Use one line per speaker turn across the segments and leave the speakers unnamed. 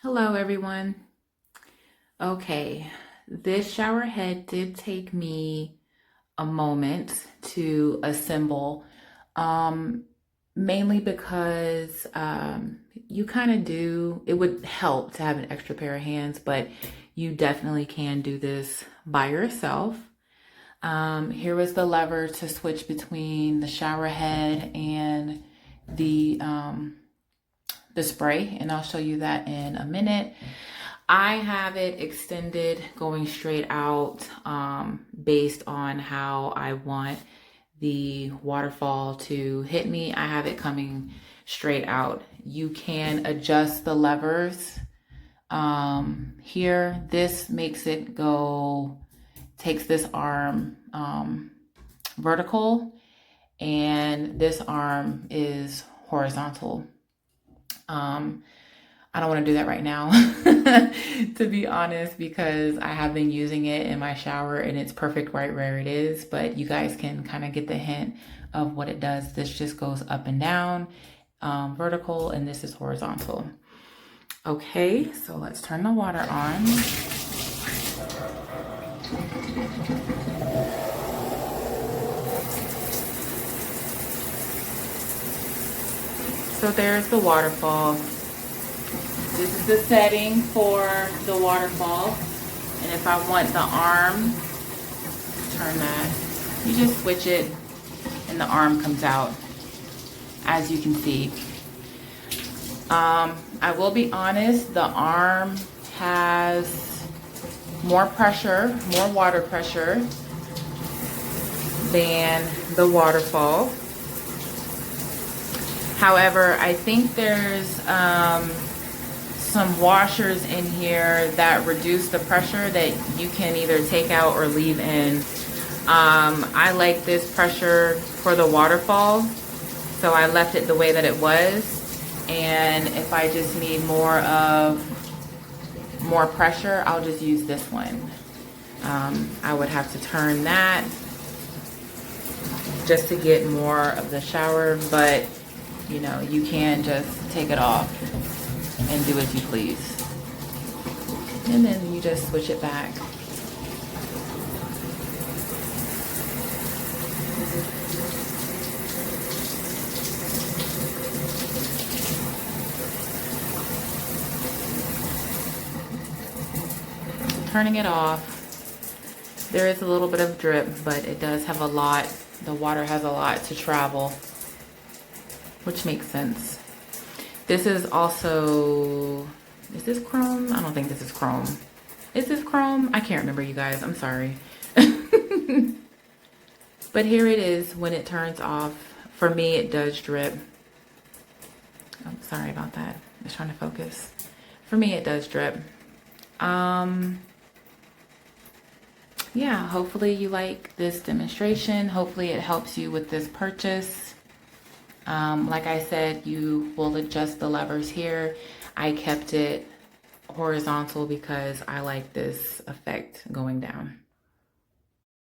Hello everyone. Okay, this shower head did take me a moment to assemble, um, mainly because you kind of do, it would help to have an extra pair of hands, but you definitely can do this by yourself. Here was the lever to switch between the shower head and the spray, and I'll show you that in a minute. I have it extended going straight out based on how I want the waterfall to hit me. I have it coming straight out. You can adjust the levers here. This makes it go, takes this arm vertical, and this arm is horizontal. I don't want to do that right now, to be honest, because I have been using it in my shower and it's perfect right where it is, but you guys can kind of get the hint of what it does. This just goes up and down, vertical, and this is horizontal. Okay, so let's turn the water on. So there's the waterfall. This is the setting for the waterfall. And if I want the arm, turn that, you just switch it and the arm comes out, as you can see. I will be honest, the arm has more pressure, more water pressure than the waterfall. However, I think there's some washers in here that reduce the pressure that you can either take out or leave in. I like this pressure for the waterfall, so I left it the way that it was. And if I just need more pressure, I'll just use this one. I would have to turn that just to get more of the shower, but you know, you can just take it off and do as you please. And then you just switch it back. Turning it off, there is a little bit of drip, but it does have a lot, the water has a lot to travel, which makes sense. This is also, is this chrome? I don't think this is chrome. Is this chrome? I can't remember, you guys, I'm sorry. But here it is when it turns off. For me, it does drip. I'm sorry about that. I was trying to focus. For me, it does drip. Yeah, hopefully you like this demonstration. Hopefully it helps you with this purchase. Like I said, you will adjust the levers here. I kept it horizontal because I like this effect going down.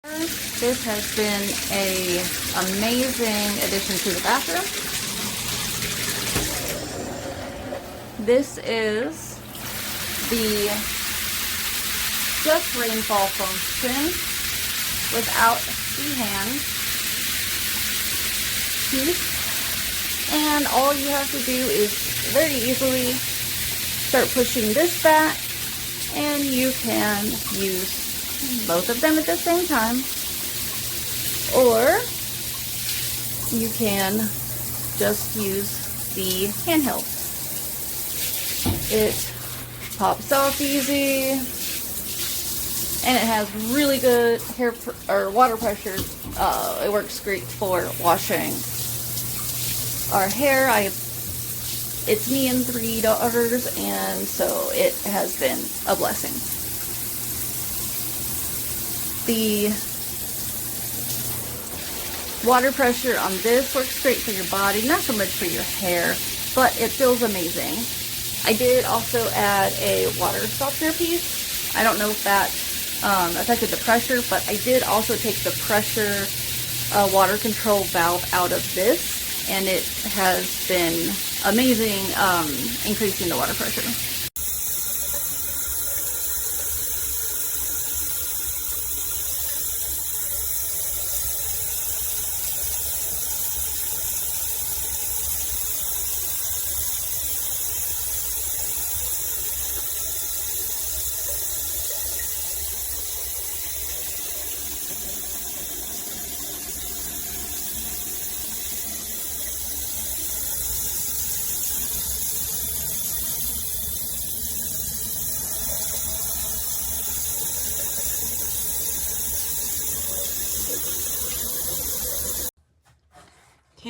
This has been an amazing addition to the bathroom. This is the just Rainfall function without the hand piece. And all you have to do is very easily start pushing this back, and you can use both of them at the same time, or you can just use the handheld. It pops off easy, and it has really good water pressure. It works great for washing our hair. It's me and 3 daughters, and so it has been a blessing. The water pressure on this works great for your body, not so much for your hair, but it feels amazing. I did also add a water softener piece. I don't know if that affected the pressure, but I did also take the pressure water control valve out of this, and it has been amazing increasing the water pressure.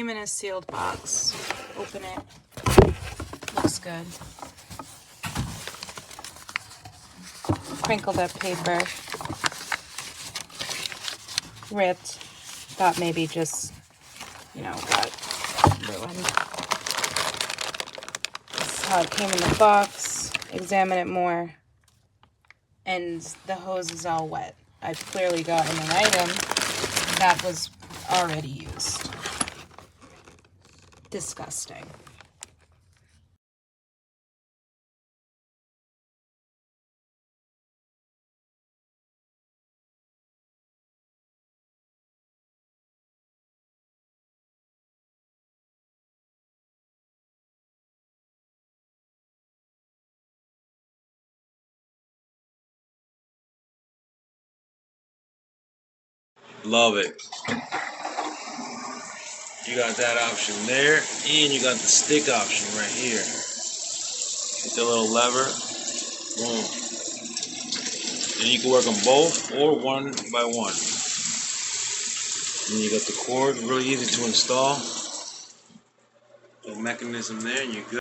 Came in a sealed box. Open it. Looks good. Crinkled up paper. Ripped. Thought maybe just, got ruined. This is how it came in the box. Examine it more. And the hose is all wet. I've clearly gotten an item that was already used. Disgusting.
Love it. You got that option there, and you got the stick option right here. With the little lever, boom. And you can work them both or one by one. And you got the cord, really easy to install. The mechanism there, and you're good.